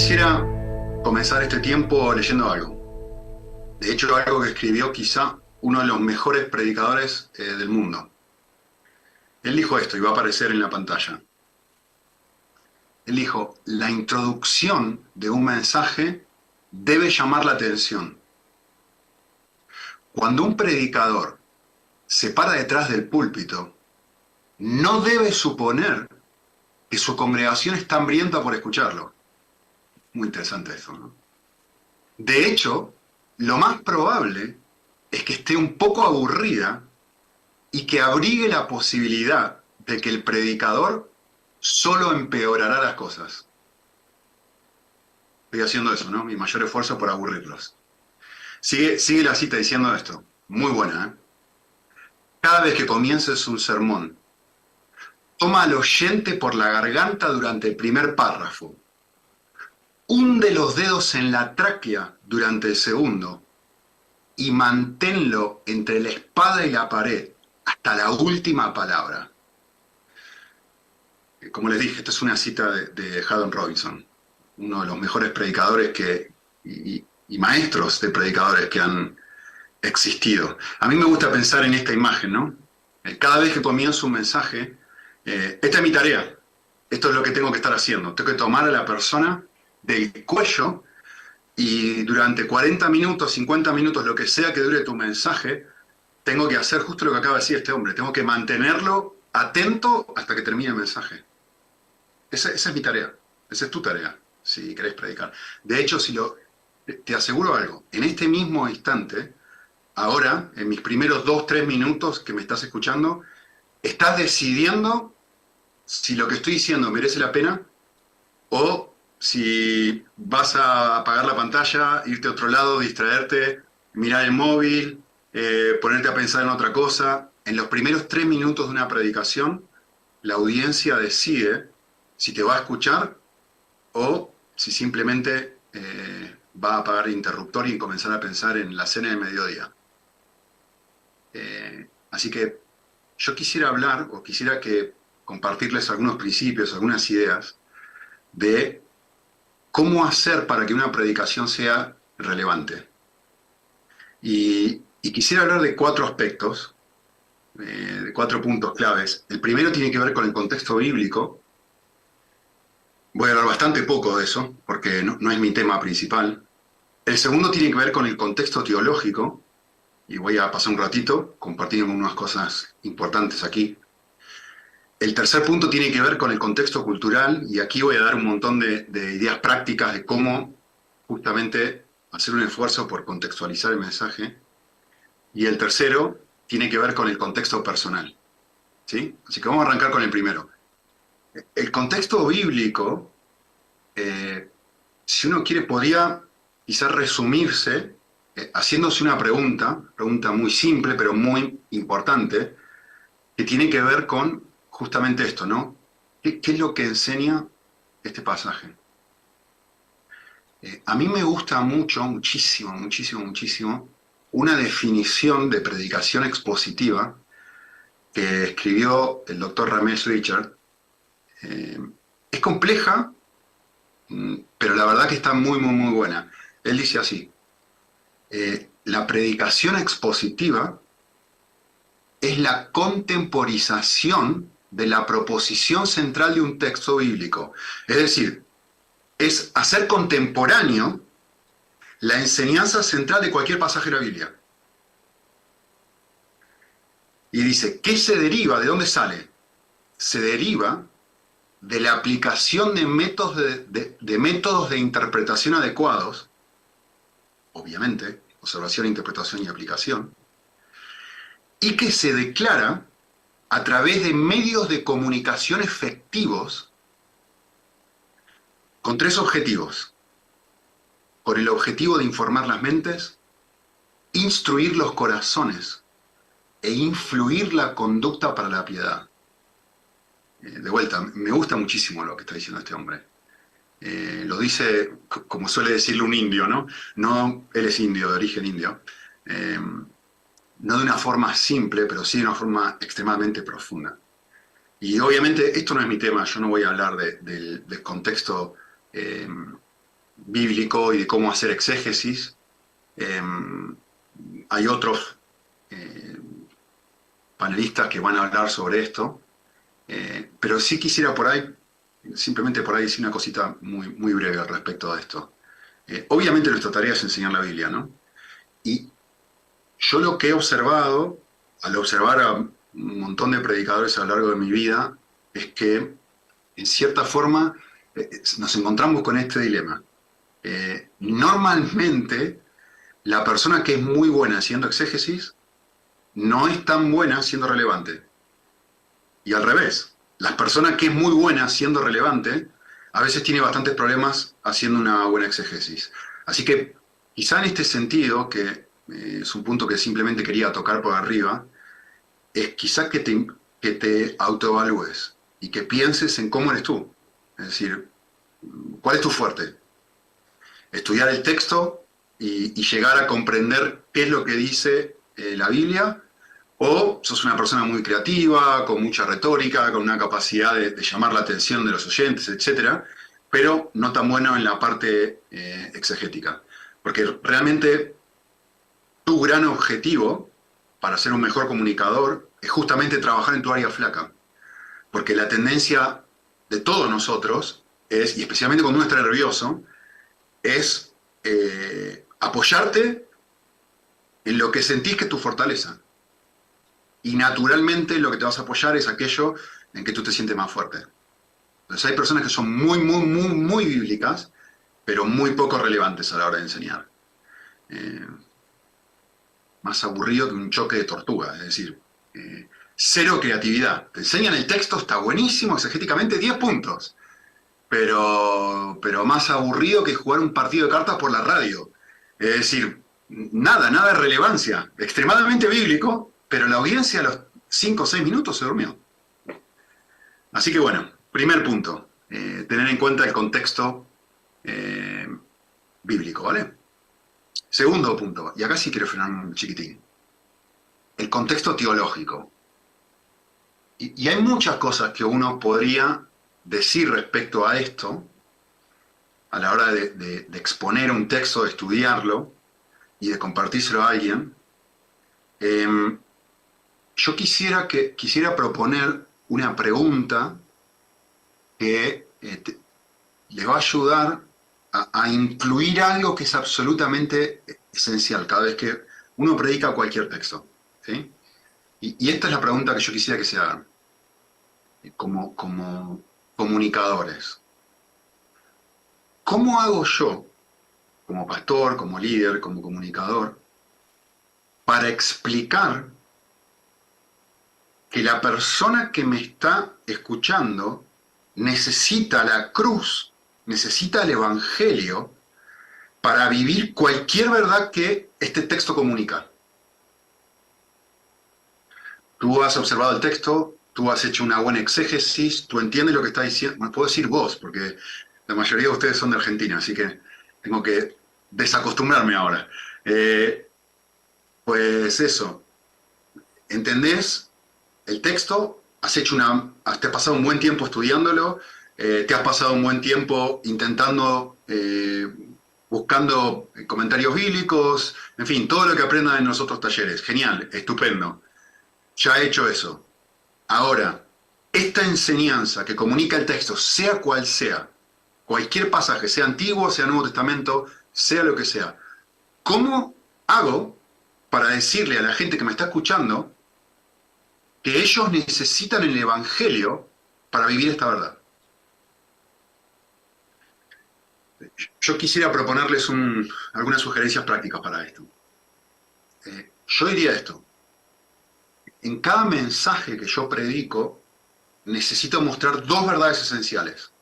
quisiera comenzar este tiempo leyendo algo. De hecho, algo que escribió quizá uno de los mejores predicadores del mundo. Él dijo esto y va a aparecer en la pantalla. Él dijo, la introducción de un mensaje debe llamar la atención. Cuando un predicador se para detrás del púlpito, no debe suponer que su congregación está hambrienta por escucharlo. Muy interesante esto, ¿no? De hecho, lo más probable es que esté un poco aburrida y que abrigue la posibilidad de que el predicador solo empeorará las cosas. Estoy haciendo eso, ¿no? Mi mayor esfuerzo por aburrirlos. Sigue la cita diciendo esto. Muy buena, ¿eh? Cada vez que comiences un sermón, toma al oyente por la garganta durante el primer párrafo. Hunde los dedos en la tráquea durante el segundo y manténlo entre la espada y la pared hasta la última palabra. Como les dije, esta es una cita de Haddon Robinson, uno de los mejores predicadores y maestros de predicadores que han existido. A mí me gusta pensar en esta imagen, ¿no? Cada vez que comienzo un mensaje, esta es mi tarea, esto es lo que tengo que estar haciendo. Tengo que tomar a la persona del cuello y durante 40 minutos, 50 minutos, lo que sea que dure tu mensaje, tengo que hacer justo lo que acaba de decir este hombre. Tengo que mantenerlo atento hasta que termine el mensaje. Esa es mi tarea. Esa es tu tarea, si querés predicar. De hecho, te aseguro algo. En este mismo instante, ahora, en mis primeros 2, 3 minutos que me estás escuchando, estás decidiendo si lo que estoy diciendo merece la pena o si vas a apagar la pantalla, irte a otro lado, distraerte, mirar el móvil, ponerte a pensar en otra cosa. En los primeros 3 minutos de una predicación, la audiencia decide si te va a escuchar o si simplemente va a apagar el interruptor y comenzar a pensar en la cena de mediodía. Así que yo quisiera hablar o quisiera compartirles algunos principios, algunas ideas de cómo hacer para que una predicación sea relevante. Y quisiera hablar de 4 aspectos, de 4 puntos claves. El primero tiene que ver con el contexto bíblico. Voy a hablar bastante poco de eso, porque no es mi tema principal. El segundo tiene que ver con el contexto teológico, y voy a pasar un ratito compartiendo unas cosas importantes aquí. El tercer punto tiene que ver con el contexto cultural, y aquí voy a dar un montón de ideas prácticas de cómo justamente hacer un esfuerzo por contextualizar el mensaje. Y el tercero tiene que ver con el contexto personal, ¿sí? Así que vamos a arrancar con el primero. El contexto bíblico, si uno quiere, podría quizás resumirse haciéndose una pregunta muy simple, pero muy importante, que tiene que ver con justamente esto, ¿no? ¿Qué es lo que enseña este pasaje? A mí me gusta muchísimo, una definición de predicación expositiva que escribió el doctor Ramesh Richard. Es compleja, pero la verdad que está muy buena. Él dice así, la predicación expositiva es la contemporización de la proposición central de un texto bíblico. Es decir, es hacer contemporáneo la enseñanza central de cualquier pasaje de la Biblia. Y dice, ¿qué se deriva? ¿De dónde sale? Se deriva de la aplicación de métodos de interpretación adecuados, obviamente, observación, interpretación y aplicación, y que se declara a través de medios de comunicación efectivos con 3 objetivos. Con el objetivo de informar las mentes, instruir los corazones e influir la conducta para la piedad. De vuelta, me gusta muchísimo lo que está diciendo este hombre. Lo dice, como suele decirle un indio, ¿no? No, él es indio, de origen indio. No de una forma simple, pero sí de una forma extremadamente profunda. Y obviamente esto no es mi tema, yo no voy a hablar del contexto bíblico y de cómo hacer exégesis. Eh, Hay otros panelistas que van a hablar sobre esto, pero sí quisiera por ahí, simplemente por ahí decir una cosita muy, muy breve al respecto de esto. Obviamente nuestra tarea es enseñar la Biblia, ¿no? Y yo lo que he observado, al observar a un montón de predicadores a lo largo de mi vida, es que en cierta forma nos encontramos con este dilema. Normalmente la persona que es muy buena haciendo exégesis no es tan buena siendo relevante. Y al revés, las personas que es muy buena siendo relevante, a veces tiene bastantes problemas haciendo una buena exégesis. Así que quizá en este sentido, que es un punto que simplemente quería tocar por arriba, es quizá que te autoevalúes y que pienses en cómo eres tú. Es decir, ¿cuál es tu fuerte? Estudiar el texto y llegar a comprender qué es lo que dice la Biblia, o sos una persona muy creativa, con mucha retórica, con una capacidad de llamar la atención de los oyentes, etcétera, pero no tan bueno en la parte exegética. Porque realmente tu gran objetivo para ser un mejor comunicador es justamente trabajar en tu área flaca. Porque la tendencia de todos nosotros es, y especialmente cuando uno está nervioso, es apoyarte en lo que sentís que es tu fortaleza. Y naturalmente lo que te vas a apoyar es aquello en que tú te sientes más fuerte. Entonces hay personas que son muy, muy, muy, muy bíblicas, pero muy poco relevantes a la hora de enseñar. Eh, Más aburrido que un choque de tortuga, es decir, cero creatividad. Te enseñan el texto, está buenísimo, exegéticamente 10 puntos, pero más aburrido que jugar un partido de cartas por la radio. Es decir, nada de relevancia. Extremadamente bíblico, pero la audiencia a los 5 o 6 minutos se durmió. Así que bueno, primer punto, tener en cuenta el contexto bíblico, ¿vale? Segundo punto, y acá sí quiero frenar un chiquitín, el contexto teológico. Y hay muchas cosas que uno podría decir respecto a esto a la hora de exponer un texto, de estudiarlo y de compartírselo a alguien. Yo quisiera proponer una pregunta que les va a ayudar a incluir algo que es absolutamente esencial cada vez que uno predica cualquier texto, ¿sí? Y esta es la pregunta que yo quisiera que se hagan como comunicadores. ¿Cómo hago yo, como pastor, como líder, como comunicador, para explicar que la persona que me está escuchando necesita la cruz, necesita el Evangelio para vivir cualquier verdad que este texto comunica? Tú has observado el texto, tú has hecho una buena exégesis, tú entiendes lo que está diciendo. Bueno, puedo decir vos, porque la mayoría de ustedes son de Argentina, así que tengo que desacostumbrarme ahora. Pues eso, ¿entendés el texto? Te has pasado un buen tiempo estudiándolo, te has pasado un buen tiempo intentando, buscando comentarios bíblicos, en fin, todo lo que aprendan en los otros talleres. Genial, estupendo. Ya he hecho eso. Ahora, esta enseñanza que comunica el texto, sea cual sea, cualquier pasaje, sea antiguo, sea Nuevo Testamento, sea lo que sea, ¿cómo hago para decirle a la gente que me está escuchando que ellos necesitan el Evangelio para vivir esta verdad? Yo quisiera proponerles algunas sugerencias prácticas para esto. Yo diría esto: en cada mensaje que yo predico, necesito mostrar dos verdades esenciales.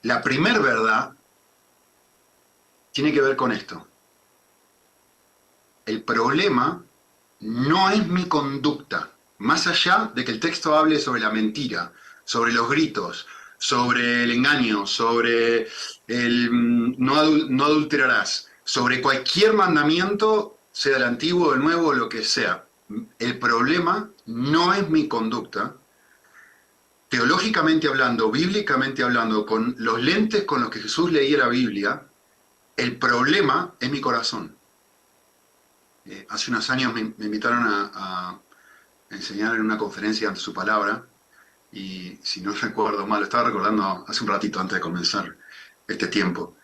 La primera verdad tiene que ver con esto. El problema no es mi conducta, más allá de que el texto hable sobre la mentira, sobre los gritos, sobre el engaño, sobre el no adulterarás, sobre cualquier mandamiento, sea el antiguo, el nuevo, lo que sea. El problema no es mi conducta, teológicamente hablando, bíblicamente hablando, con los lentes con los que Jesús leía la Biblia, el problema es mi corazón. Hace unos años me invitaron a enseñar en una conferencia ante su palabra, y si no recuerdo mal, lo estaba recordando hace un ratito antes de comenzar este tiempo.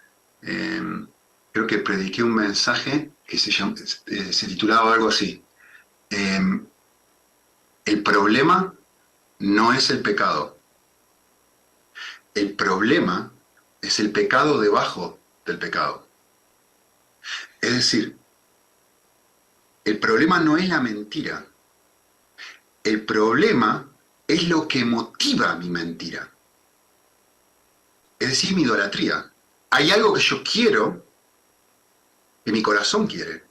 Eh, Creo que prediqué un mensaje que se titulaba algo así. Eh, el problema no es el pecado. El problema es el pecado debajo del pecado. Es decir, el problema no es la mentira. El problema es lo que motiva mi mentira. Es decir, mi idolatría. Hay algo que yo quiero, que mi corazón quiere,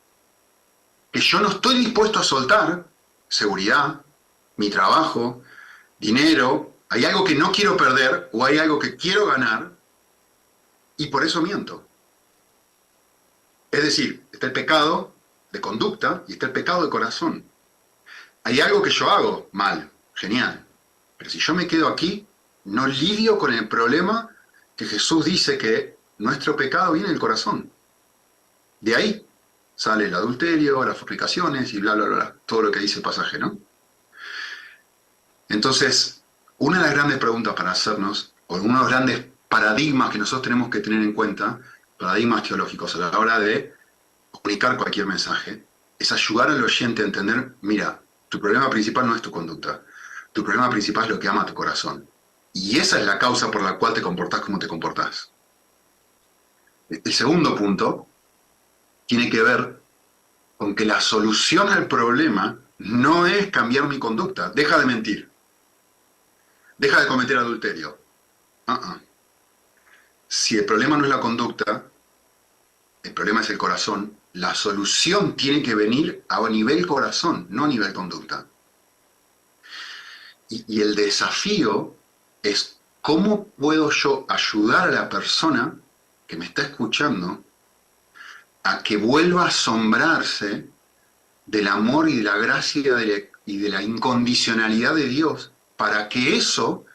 que yo no estoy dispuesto a soltar: seguridad, mi trabajo, dinero. Hay algo que no quiero perder o hay algo que quiero ganar, y por eso miento. Es decir, está el pecado de conducta y está el pecado de corazón. Hay algo que yo hago mal, genial, pero si yo me quedo aquí, no lidio con el problema que Jesús dice que nuestro pecado viene del corazón. De ahí sale el adulterio, las fornicaciones y bla, bla, bla, todo lo que dice el pasaje, ¿no? Entonces, una de las grandes preguntas para hacernos, o uno de los grandes paradigmas que nosotros tenemos que tener en cuenta, paradigmas teológicos a la hora de comunicar cualquier mensaje, es ayudar al oyente a entender: mira, tu problema principal no es tu conducta, tu problema principal es lo que ama tu corazón. Y esa es la causa por la cual te comportás como te comportás. El segundo punto tiene que ver con que la solución al problema no es cambiar mi conducta. Deja de mentir. Deja de cometer adulterio. Si el problema no es la conducta, el problema es el corazón, la solución tiene que venir a nivel corazón, no a nivel conducta. Y el desafío es: ¿cómo puedo yo ayudar a la persona que me está escuchando a que vuelva a asombrarse del amor y de la gracia y de la incondicionalidad de Dios, para que eso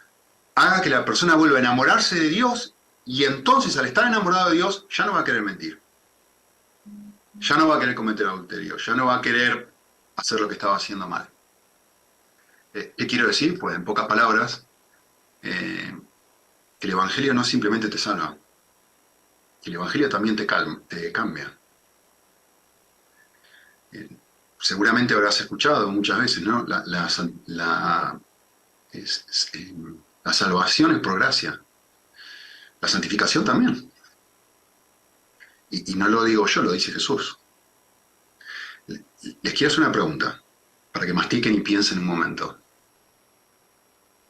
haga que la persona vuelva a enamorarse de Dios, y entonces, al estar enamorado de Dios, ya no va a querer mentir, ya no va a querer cometer adulterio, ya no va a querer hacer lo que estaba haciendo mal? ¿Qué quiero decir? Pues en pocas palabras, el Evangelio no simplemente te salva, el Evangelio también te cambia. Seguramente habrás escuchado muchas veces, ¿no? La salvación es por gracia, la santificación también. Y no lo digo yo, lo dice Jesús. Les quiero hacer una pregunta, para que mastiquen y piensen un momento.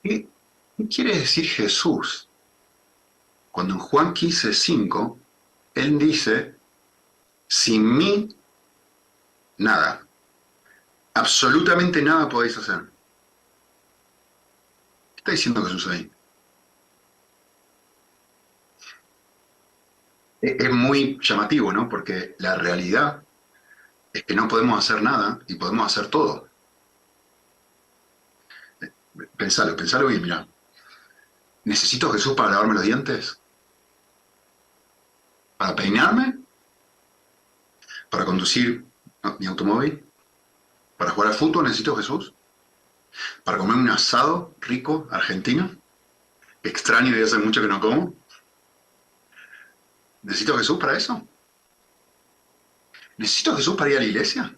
¿Qué quiere decir Jesús cuando en Juan 15:5 Él dice: sin mí, nada, absolutamente nada podéis hacer? ¿Qué está diciendo Jesús ahí? Es muy llamativo, ¿no? Porque la realidad es que no podemos hacer nada y podemos hacer todo. Pensalo bien, mirá. ¿Necesito a Jesús para lavarme los dientes? ¿Para peinarme? ¿Para conducir mi automóvil? ¿Para jugar al fútbol necesito a Jesús? ¿Para comer un asado rico argentino? Extraño, y hace mucho que no como. ¿Necesito a Jesús para eso? ¿Necesito a Jesús para ir a la iglesia?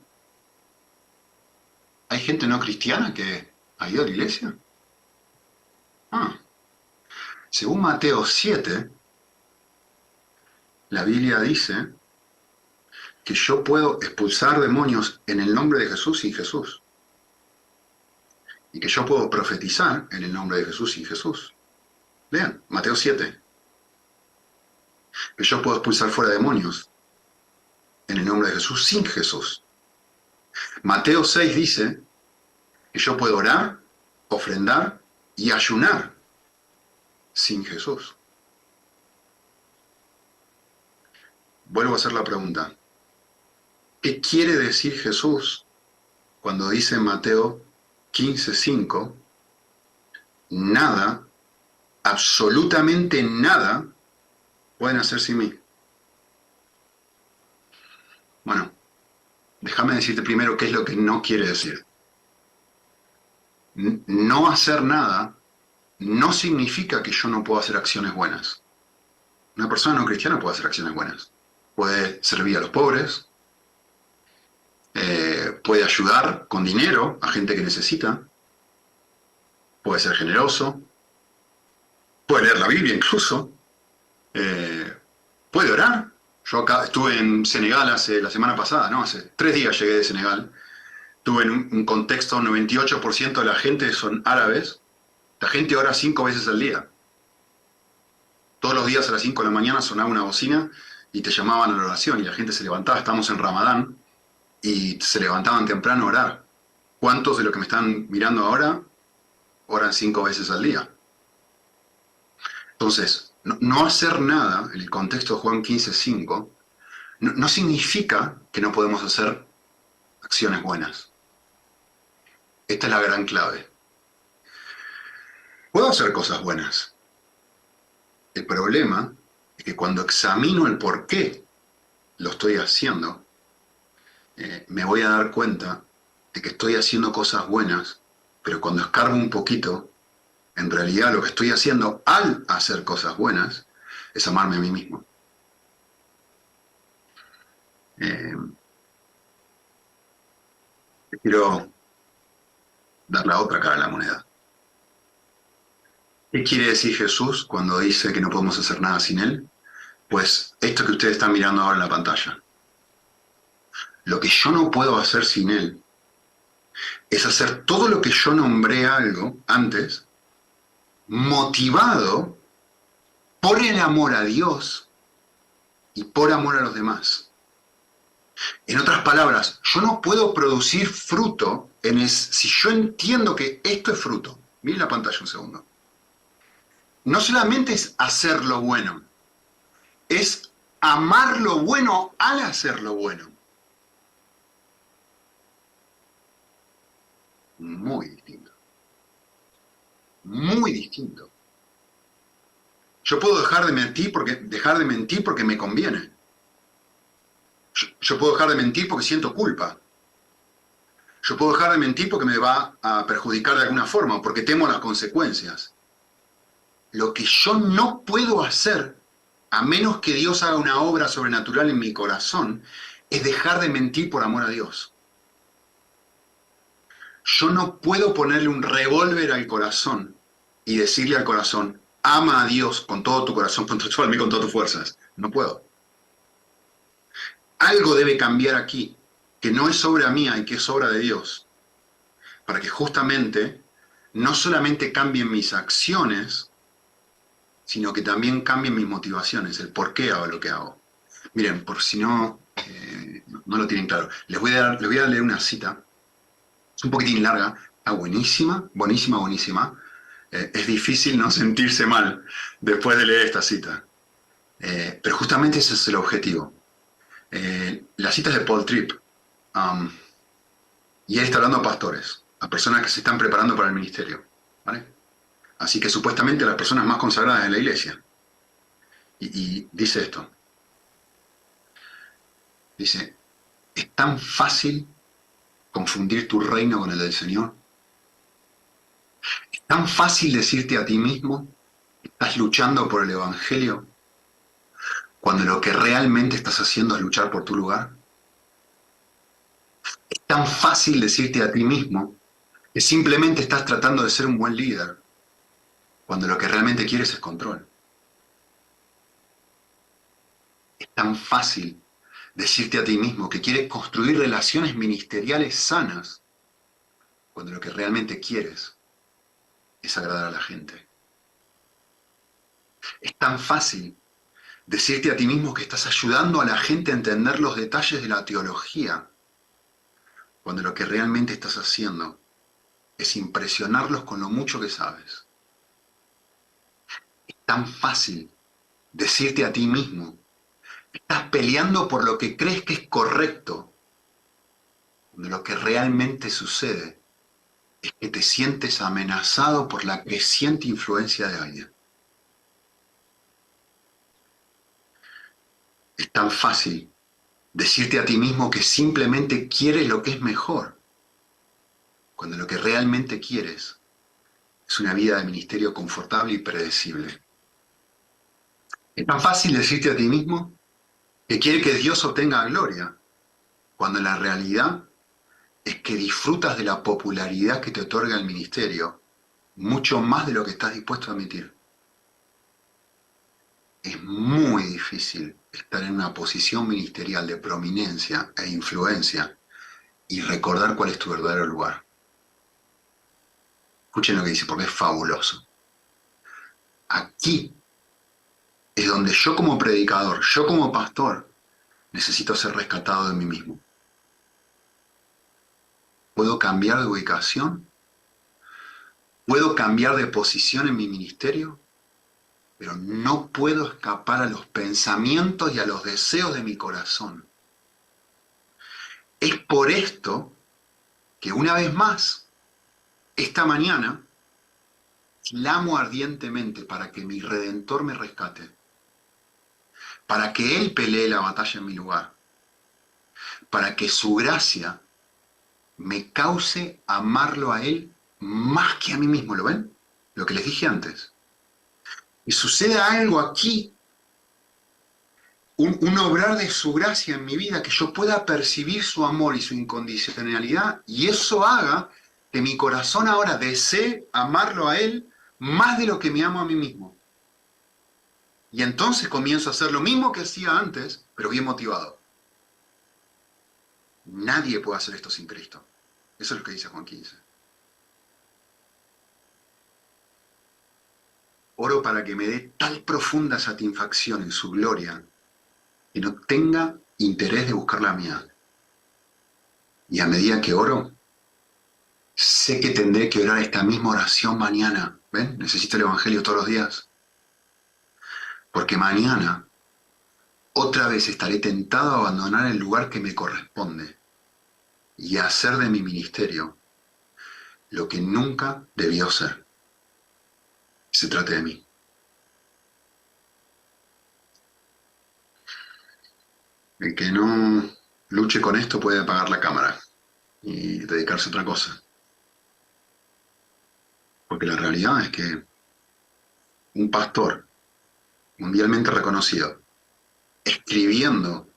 ¿Hay gente no cristiana que ha ido a la iglesia? Según Mateo 7, la Biblia dice que yo puedo expulsar demonios en el nombre de Jesús sin Jesús. Y que yo puedo profetizar en el nombre de Jesús sin Jesús. Lean, Mateo 7. Que yo puedo expulsar fuera demonios en el nombre de Jesús sin Jesús. Mateo 6 dice que yo puedo orar, ofrendar y ayunar sin Jesús. Vuelvo a hacer la pregunta. ¿Qué quiere decir Jesús cuando dice en Mateo 15:5 nada, absolutamente nada, pueden hacer sin mí. Bueno, déjame decirte primero qué es lo que no quiere decir. No hacer nada no significa que yo no puedo hacer acciones buenas. Una persona no cristiana puede hacer acciones buenas. Puede servir a los pobres, puede ayudar con dinero a gente que necesita, puede ser generoso, puede leer la Biblia incluso, eh, puede orar. Yo acá estuve en Senegal la semana pasada, ¿no? Hace 3 días llegué de Senegal. Estuve en un contexto, 98% de la gente son árabes. La gente ora 5 veces al día. Todos los días a las 5 de la mañana sonaba una bocina y te llamaban a la oración y la gente se levantaba. Estamos en Ramadán y se levantaban temprano a orar. ¿Cuántos de los que me están mirando ahora oran 5 veces al día? Entonces, no hacer nada, en el contexto de Juan 15:5, no significa que no podemos hacer acciones buenas. Esta es la gran clave. Puedo hacer cosas buenas. El problema es que cuando examino el por qué lo estoy haciendo, me voy a dar cuenta de que estoy haciendo cosas buenas, pero cuando escarbo un poquito, en realidad lo que estoy haciendo al hacer cosas buenas es amarme a mí mismo. Quiero dar la otra cara a la moneda. ¿Qué quiere decir Jesús cuando dice que no podemos hacer nada sin Él? Pues esto que ustedes están mirando ahora en la pantalla. Lo que yo no puedo hacer sin Él es hacer todo lo que yo nombré algo antes, motivado por el amor a Dios y por amor a los demás. En otras palabras, yo no puedo producir fruto si yo entiendo que esto es fruto. Miren la pantalla un segundo. No solamente es hacer lo bueno, es amar lo bueno al hacer lo bueno. Muy distinto. Muy distinto. Yo puedo dejar de mentir porque me conviene. Yo puedo dejar de mentir porque siento culpa. Yo puedo dejar de mentir porque me va a perjudicar de alguna forma o porque temo las consecuencias. Lo que yo no puedo hacer, a menos que Dios haga una obra sobrenatural en mi corazón, es dejar de mentir por amor a Dios. Yo no puedo ponerle un revólver al corazón y decirle al corazón, ama a Dios con todo tu corazón, con todo tu alma y con todas tus fuerzas. No puedo. Algo debe cambiar aquí, que no es obra mía y que es obra de Dios, para que justamente no solamente cambien mis acciones, sino que también cambien mis motivaciones, el por qué hago lo que hago. Miren, por si no lo tienen claro, les voy a leer una cita. Es un poquitín larga, está buenísima, buenísima, buenísima. Es difícil no sentirse mal después de leer esta cita. Pero justamente ese es el objetivo. La cita es de Paul Tripp. Y él está hablando a pastores, a personas que se están preparando para el ministerio. ¿Vale? Así que supuestamente a las personas más consagradas de la iglesia. Y dice esto. Dice, es tan fácil confundir tu reino con el del Señor. Es tan fácil decirte a ti mismo, estás luchando por el Evangelio, cuando lo que realmente estás haciendo es luchar por tu lugar. Es tan fácil decirte a ti mismo que simplemente estás tratando de ser un buen líder, cuando lo que realmente quieres es control. Es tan fácil decirte a ti mismo que quieres construir relaciones ministeriales sanas, cuando lo que realmente quieres es agradar a la gente. Es tan fácil decirte a ti mismo que estás ayudando a la gente a entender los detalles de la teología, cuando lo que realmente estás haciendo es impresionarlos con lo mucho que sabes. Es tan fácil decirte a ti mismo que estás peleando por lo que crees que es correcto, cuando lo que realmente sucede es que te sientes amenazado por la creciente influencia de alguien. Es tan fácil decirte a ti mismo que simplemente quieres lo que es mejor, cuando lo que realmente quieres es una vida de ministerio confortable y predecible. Es tan fácil decirte a ti mismo que quiere que Dios obtenga gloria, cuando la realidad es que disfrutas de la popularidad que te otorga el ministerio, mucho más de lo que estás dispuesto a admitir. Es muy difícil estar en una posición ministerial de prominencia e influencia y recordar cuál es tu verdadero lugar. Escuchen lo que dice, porque es fabuloso. Aquí es donde yo como predicador, yo como pastor, necesito ser rescatado de mí mismo. ¿Puedo cambiar de ubicación? ¿Puedo cambiar de posición en mi ministerio? Pero no puedo escapar a los pensamientos y a los deseos de mi corazón. Es por esto que una vez más, esta mañana, clamo ardientemente para que mi Redentor me rescate, para que Él pelee la batalla en mi lugar, para que su gracia me cause amarlo a Él más que a mí mismo. ¿Lo ven? Lo que les dije antes. Y sucede algo aquí, un obrar de su gracia en mi vida, que yo pueda percibir su amor y su incondicionalidad, y eso haga que mi corazón ahora desee amarlo a Él más de lo que me amo a mí mismo. Y entonces comienzo a hacer lo mismo que hacía antes, pero bien motivado. Nadie puede hacer esto sin Cristo. Eso es lo que dice Juan 15. Oro para que me dé tal profunda satisfacción en su gloria que no tenga interés de buscar la mía. Y a medida que oro, sé que tendré que orar esta misma oración mañana. ¿Ven? Necesito el Evangelio todos los días. Porque mañana otra vez estaré tentado a abandonar el lugar que me corresponde y a hacer de mi ministerio lo que nunca debió ser. Se trate de mí. El que no luche con esto puede apagar la cámara y dedicarse a otra cosa. Porque la realidad es que un pastor mundialmente reconocido, escribiendo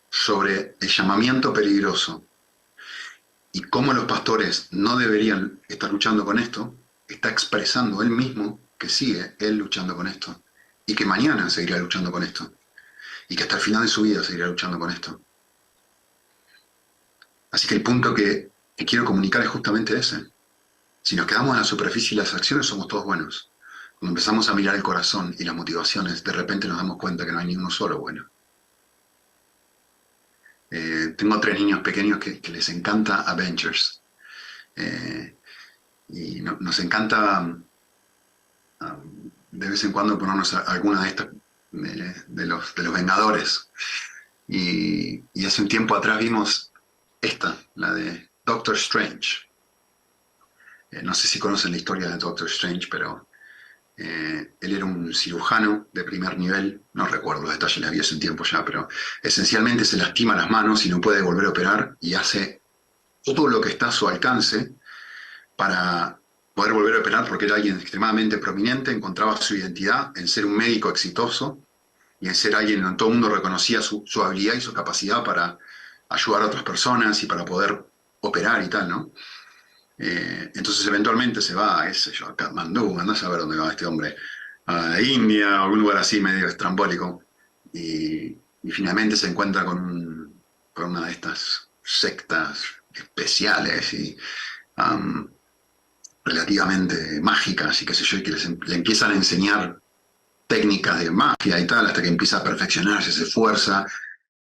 sobre el llamamiento peligroso y cómo los pastores no deberían estar luchando con esto, está expresando él mismo que sigue él luchando con esto y que mañana seguirá luchando con esto y que hasta el final de su vida seguirá luchando con esto. Así que el punto que quiero comunicar es justamente ese. Si nos quedamos en la superficie y las acciones, somos todos buenos. Cuando empezamos a mirar el corazón y las motivaciones, de repente nos damos cuenta que no hay ni uno solo bueno. Tengo 3 niños pequeños que les encanta Avengers. Y nos encanta de vez en cuando ponernos alguna de estas, de los Vengadores. Y hace un tiempo atrás vimos esta, la de Doctor Strange. No sé si conocen la historia de Doctor Strange, pero él era un cirujano de primer nivel, no recuerdo los detalles, les vi hace un tiempo ya, pero esencialmente se lastima las manos y no puede volver a operar y hace todo lo que está a su alcance para poder volver a operar porque era alguien extremadamente prominente, encontraba su identidad en ser un médico exitoso y en ser alguien donde todo el mundo reconocía su habilidad y su capacidad para ayudar a otras personas y para poder operar y tal, ¿no? Entonces eventualmente se va, qué sé yo, a Katmandú, andás a ver dónde va este hombre, a la India, o algún lugar así medio estrambólico, y finalmente se encuentra con una de estas sectas especiales y relativamente mágicas y qué sé yo, y que le empiezan a enseñar técnicas de magia y tal, hasta que empieza a perfeccionarse, se esfuerza,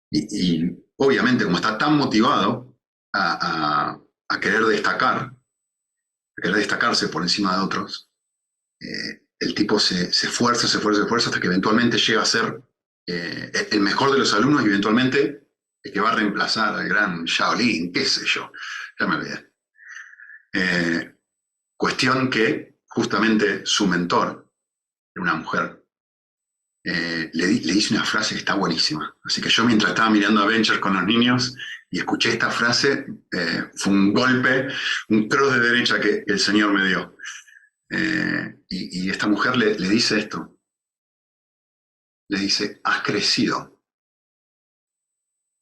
y obviamente como está tan motivado a querer destacarse por encima de otros, el tipo se esfuerza, hasta que eventualmente llega a ser el mejor de los alumnos y eventualmente el que va a reemplazar al gran Shaolin, qué sé yo, ya me olvidé. Cuestión que justamente su mentor, una mujer, le dice una frase que está buenísima. Así que yo mientras estaba mirando Avengers con los niños y escuché esta frase, fue un golpe, un cross de derecha que el Señor me dio. Y esta mujer le dice esto, le dice, has crecido,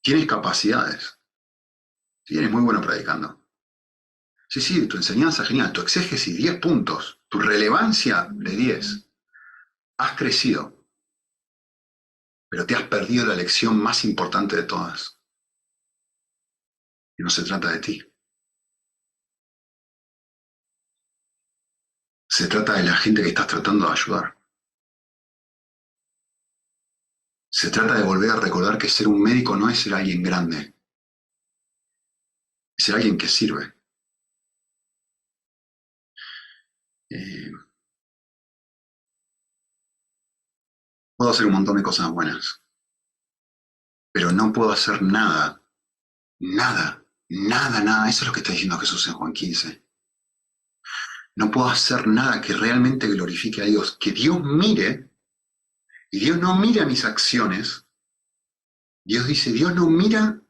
tienes capacidades, sí, eres muy bueno predicando. Sí, sí, tu enseñanza genial, tu exégesis 10 puntos, tu relevancia de 10. Has crecido, pero te has perdido la lección más importante de todas. Y no se trata de ti. Se trata de la gente que estás tratando de ayudar. Se trata de volver a recordar que ser un médico no es ser alguien grande, es ser alguien que sirve. Eh, Puedo hacer un montón de cosas buenas, pero no puedo hacer nada, nada, nada, nada. Eso es lo que está diciendo Jesús en Juan 15. No puedo hacer nada que realmente glorifique a Dios. Que Dios mire, y Dios no mira mis acciones. Dios dice, Dios no mira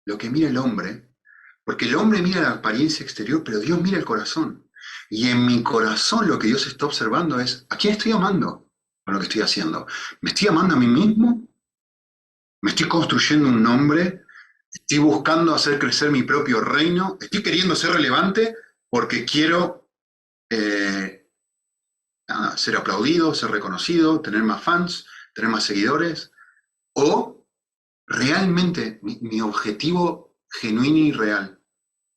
lo que mira el hombre, porque el hombre mira la apariencia exterior, pero Dios mira el corazón. Y en mi corazón lo que Dios está observando es, ¿a quién estoy amando con lo que estoy haciendo? ¿Me estoy amando a mí mismo? ¿Me estoy construyendo un nombre? ¿Estoy buscando hacer crecer mi propio reino? ¿Estoy queriendo ser relevante porque quiero ser aplaudido, ser reconocido, tener más fans, tener más seguidores? ¿O realmente mi objetivo genuino y real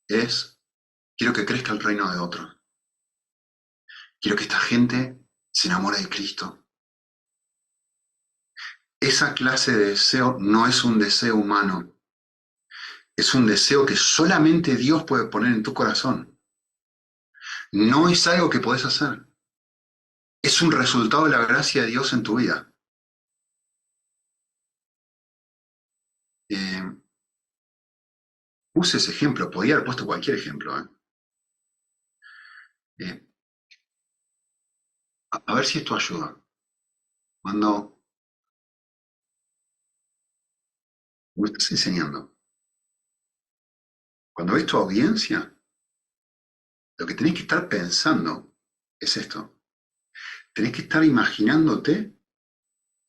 es, quiero que crezca el reino de otro? Quiero que esta gente se enamore de Cristo. Esa clase de deseo no es un deseo humano, es un deseo que solamente Dios puede poner en tu corazón. No es algo que podés hacer. Es un resultado de la gracia de Dios en tu vida. Eh, Puse ese ejemplo, podía haber puesto cualquier ejemplo. Eh, a ver si esto ayuda. Cuando me estás enseñando, cuando ves tu audiencia, lo que tenés que estar pensando es esto. Tenés que estar imaginándote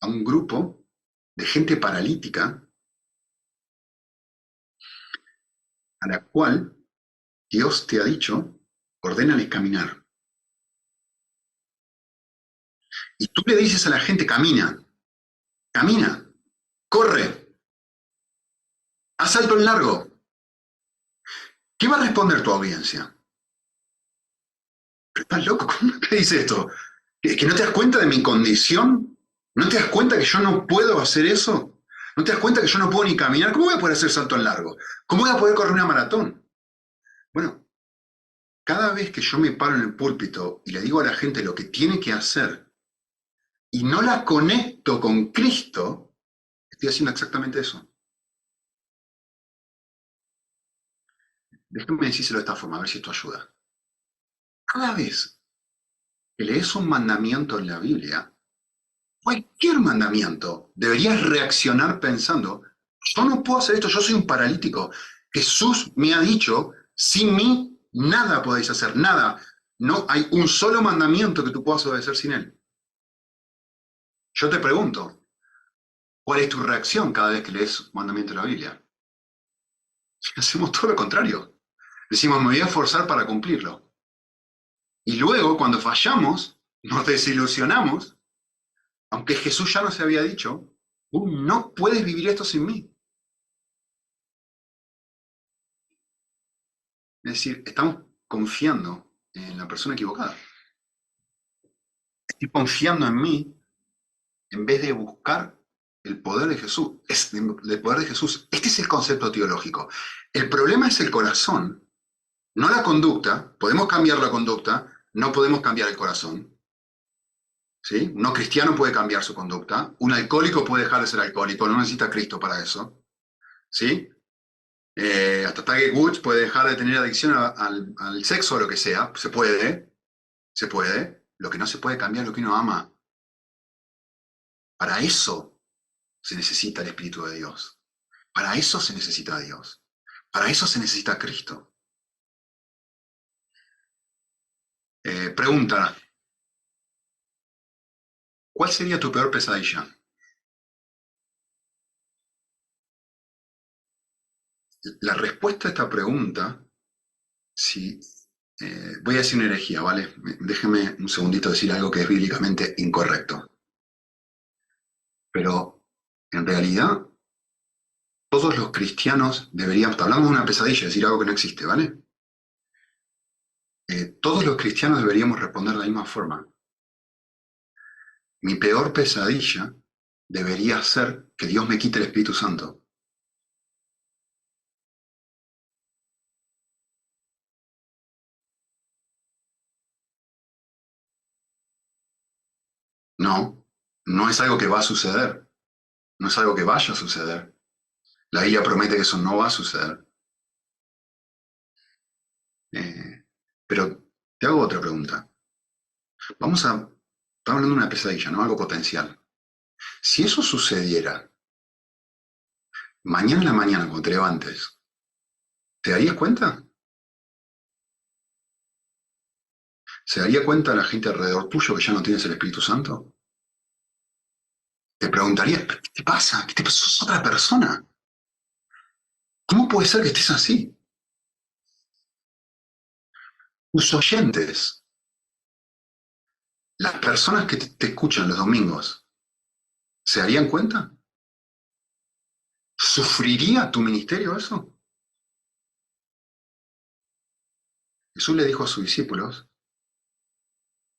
a un grupo de gente paralítica a la cual Dios te ha dicho, ordénales caminar. Y tú le dices a la gente, camina, camina, corre, haz salto en largo. ¿Qué va a responder tu audiencia? ¿Pero estás loco? ¿Cómo te dice esto? ¿Que no te das cuenta de mi condición? ¿No te das cuenta que yo no puedo hacer eso? ¿No te das cuenta que yo no puedo ni caminar? ¿Cómo voy a poder hacer salto en largo? ¿Cómo voy a poder correr una maratón? Bueno, cada vez que yo me paro en el púlpito y le digo a la gente lo que tiene que hacer y no la conecto con Cristo, estoy haciendo exactamente eso. Déjame decírselo de esta forma, a ver si esto ayuda. Cada vez que lees un mandamiento en la Biblia, cualquier mandamiento, deberías reaccionar pensando, yo no puedo hacer esto, yo soy un paralítico. Jesús me ha dicho, sin mí nada podéis hacer, nada. No hay un solo mandamiento que tú puedas obedecer sin él. Yo te pregunto, ¿cuál es tu reacción cada vez que lees un mandamiento de la Biblia? Hacemos todo lo contrario. Decimos, me voy a esforzar para cumplirlo. Y luego, cuando fallamos, nos desilusionamos, aunque Jesús ya nos había dicho, no puedes vivir esto sin mí. Es decir, estamos confiando en la persona equivocada. Estoy confiando en mí en vez de buscar el poder de Jesús. El poder de Jesús. Este es el concepto teológico. El problema es el corazón, no la conducta. Podemos cambiar la conducta, no podemos cambiar el corazón. ¿Sí? Un no cristiano puede cambiar su conducta. Un alcohólico puede dejar de ser alcohólico, no necesita a Cristo para eso. ¿Sí? Hasta Tiger Woods puede dejar de tener adicción al sexo o lo que sea. Se puede, se puede. Lo que no se puede cambiar es lo que uno ama. Para eso se necesita el Espíritu de Dios. Para eso se necesita a Dios. Para eso se necesita a Cristo. Pregunta, ¿cuál sería tu peor pesadilla? La respuesta a esta pregunta, si, voy a decir una herejía, ¿vale? Déjeme un segundito decir algo que es bíblicamente incorrecto. Pero en realidad, todos los cristianos deberíamos, hablamos de una pesadilla, decir algo que no existe, ¿vale? Todos los cristianos deberíamos responder de la misma forma. Mi peor pesadilla debería ser que Dios me quite el Espíritu Santo. No, no es algo que va a suceder, no es algo que vaya a suceder. La Biblia promete que eso no va a suceder. Eh, pero te hago otra pregunta. Estamos hablando de una pesadilla, ¿no? Algo potencial. Si eso sucediera, mañana en la mañana cuando te levantes, ¿te darías cuenta? ¿Se daría cuenta la gente alrededor tuyo que ya no tienes el Espíritu Santo? Te preguntaría, ¿qué te pasa? ¿Qué te pasó? ¿Sos otra persona? ¿Cómo puede ser que estés así? Tus oyentes, las personas que te escuchan los domingos, ¿se darían cuenta? ¿Sufriría tu ministerio eso? Jesús le dijo a sus discípulos,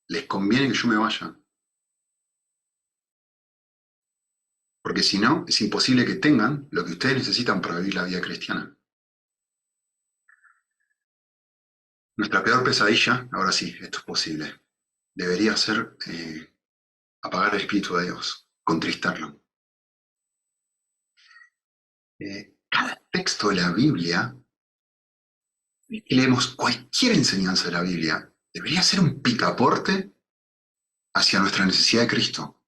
les conviene que yo me vaya, porque si no, es imposible que tengan lo que ustedes necesitan para vivir la vida cristiana. Nuestra peor pesadilla, ahora sí, esto es posible, debería ser apagar el Espíritu de Dios, contristarlo. Cada texto de la Biblia, y leemos cualquier enseñanza de la Biblia, debería ser un picaporte hacia nuestra necesidad de Cristo.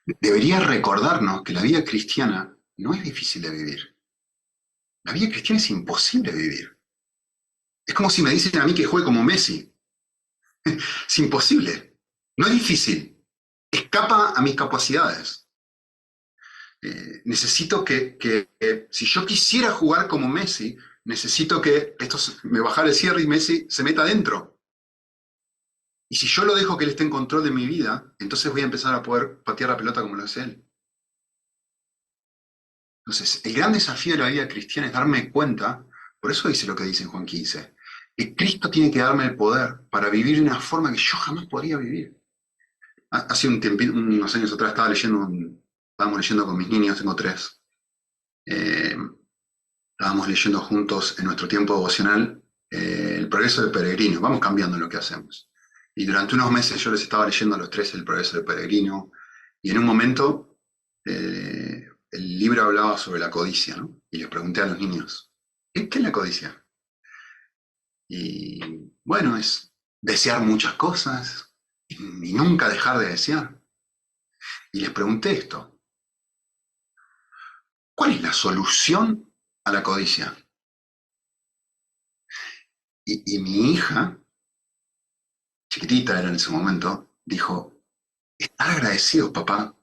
Debería recordarnos que la vida cristiana no es difícil de vivir. La vida cristiana es imposible de vivir. Es como si me dicen a mí que juegue como Messi. Es imposible. No es difícil. Escapa a mis capacidades. Necesito que si yo quisiera jugar como Messi, necesito que me bajara el cierre y Messi se meta adentro. Y si yo lo dejo que él esté en control de mi vida, entonces voy a empezar a poder patear la pelota como lo hace él. Entonces, el gran desafío de la vida cristiana es darme cuenta, por eso dice lo que dice en Juan 15, que Cristo tiene que darme el poder para vivir de una forma que yo jamás podría vivir. Hace unos años atrás estábamos leyendo con mis niños, tengo tres, eh, estábamos leyendo juntos en nuestro tiempo devocional El progreso del peregrino, vamos cambiando lo que hacemos. Y durante unos meses yo les estaba leyendo a los tres El progreso del peregrino, y en un momento el libro hablaba sobre la codicia, ¿no? Y les pregunté a los niños, ¿qué es la codicia? Y bueno, es desear muchas cosas y nunca dejar de desear. Y les pregunté esto, ¿cuál es la solución a la codicia? Y mi hija, chiquitita era en ese momento, dijo, estar agradecidos, papá.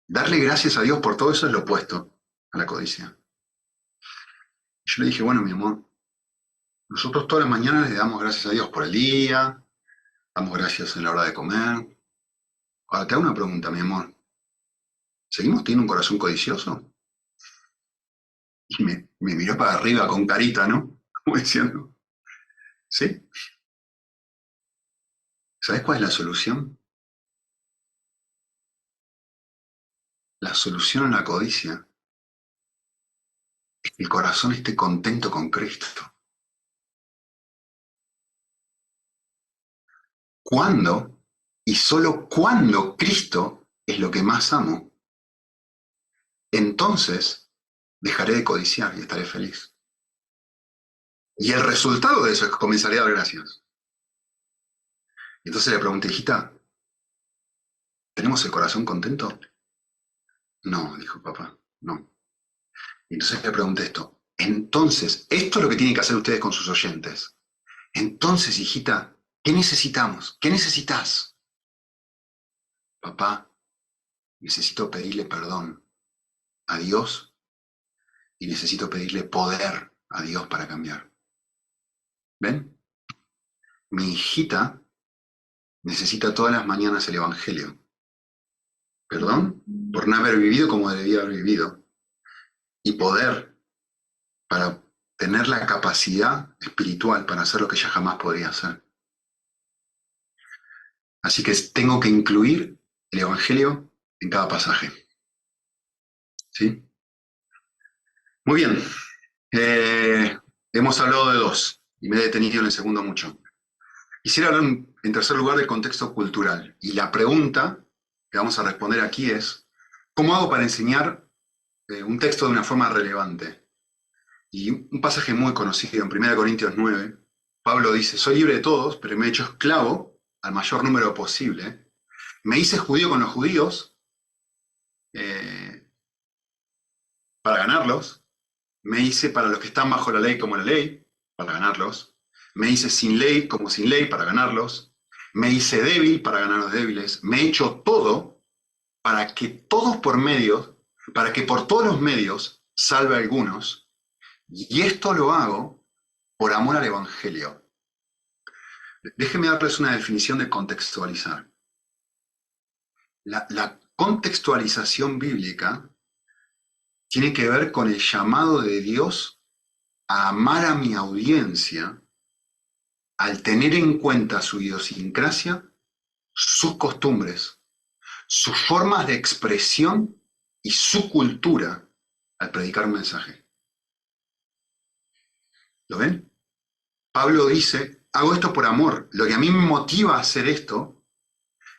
Darle gracias a Dios por todo eso es lo opuesto a la codicia. Y yo le dije, bueno, mi amor, nosotros todas las mañanas le damos gracias a Dios por el día, damos gracias en la hora de comer. Ahora te hago una pregunta, mi amor. ¿Seguimos teniendo un corazón codicioso? Y me miró para arriba con carita, ¿no? Como diciendo, ¿sí? ¿Sabes cuál es la solución? La solución a la codicia es que el corazón esté contento con Cristo. Cuando, y solo cuando Cristo es lo que más amo, entonces Dejaré de codiciar y estaré feliz. Y el resultado de eso es que comenzaré a dar gracias. Y entonces le pregunté, hijita, ¿tenemos el corazón contento? No, dijo papá, no. Y entonces le pregunté esto. Entonces, esto es lo que tienen que hacer ustedes con sus oyentes. Entonces, hijita, ¿qué necesitamos? ¿Qué necesitas? Papá, necesito pedirle perdón a Dios y necesito pedirle poder a Dios para cambiar. ¿Ven? Mi hijita necesita todas las mañanas el Evangelio. Perdón por no haber vivido como debía haber vivido. Y poder para tener la capacidad espiritual para hacer lo que ella jamás podría hacer. Así que tengo que incluir el Evangelio en cada pasaje. ¿Sí? Muy bien. Hemos hablado de dos y me he detenido en el segundo mucho. Quisiera hablar en tercer lugar del contexto cultural. Y la pregunta que vamos a responder aquí es, ¿cómo hago para enseñar un texto de una forma relevante? Y un pasaje muy conocido en 1 Corintios 9, Pablo dice, soy libre de todos, pero me he hecho esclavo al mayor número posible. Me hice judío con los judíos para ganarlos. Me hice para los que están bajo la ley como la ley, para ganarlos. Me hice sin ley como sin ley para ganarlos. Me hice débil para ganar a los débiles. Me he hecho todo para que para que por todos los medios salve a algunos. Y esto lo hago por amor al Evangelio. Déjenme darles una definición de contextualizar. La contextualización bíblica tiene que ver con el llamado de Dios a amar a mi audiencia al tener en cuenta su idiosincrasia, sus costumbres, sus formas de expresión y su cultura al predicar un mensaje. ¿Lo ven? Pablo dice, hago esto por amor. Lo que a mí me motiva a hacer esto,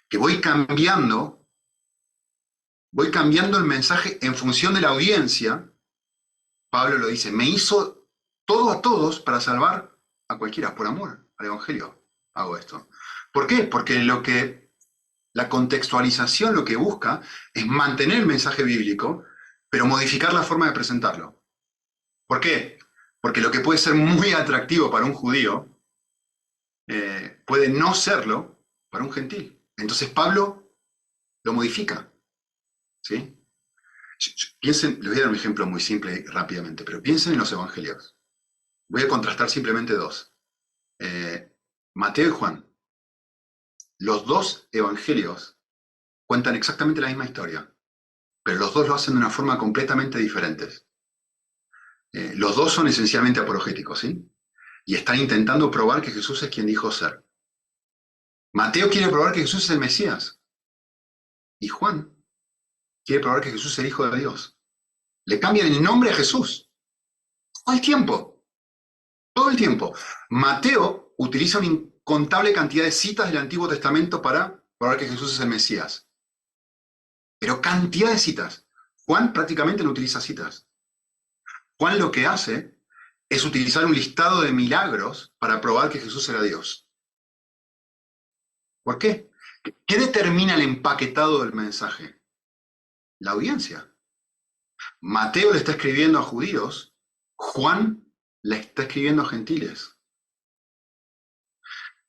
que voy cambiando el mensaje en función de la audiencia. Pablo lo dice, me hizo todo a todos para salvar a cualquiera, por amor al Evangelio hago esto. ¿Por qué? Porque la contextualización lo que busca es mantener el mensaje bíblico, pero modificar la forma de presentarlo. ¿Por qué? Porque lo que puede ser muy atractivo para un judío puede no serlo para un gentil. Entonces Pablo lo modifica. ¿Sí? Piensen, les voy a dar un ejemplo muy simple rápidamente, pero piensen en los evangelios. Voy a contrastar simplemente dos. Mateo y Juan. Los dos evangelios cuentan exactamente la misma historia, pero los dos lo hacen de una forma completamente diferente. Los dos son esencialmente apologéticos, ¿sí? Y están intentando probar que Jesús es quien dijo ser. Mateo quiere probar que Jesús es el Mesías. Y Juan quiere probar que Jesús es el Hijo de Dios. Le cambian el nombre a Jesús. Todo el tiempo. Todo el tiempo. Mateo utiliza una incontable cantidad de citas del Antiguo Testamento para probar que Jesús es el Mesías. Pero cantidad de citas. Juan prácticamente no utiliza citas. Juan lo que hace es utilizar un listado de milagros para probar que Jesús era Dios. ¿Por qué? ¿Qué determina el empaquetado del mensaje? La audiencia. Mateo le está escribiendo a judíos, Juan le está escribiendo a gentiles.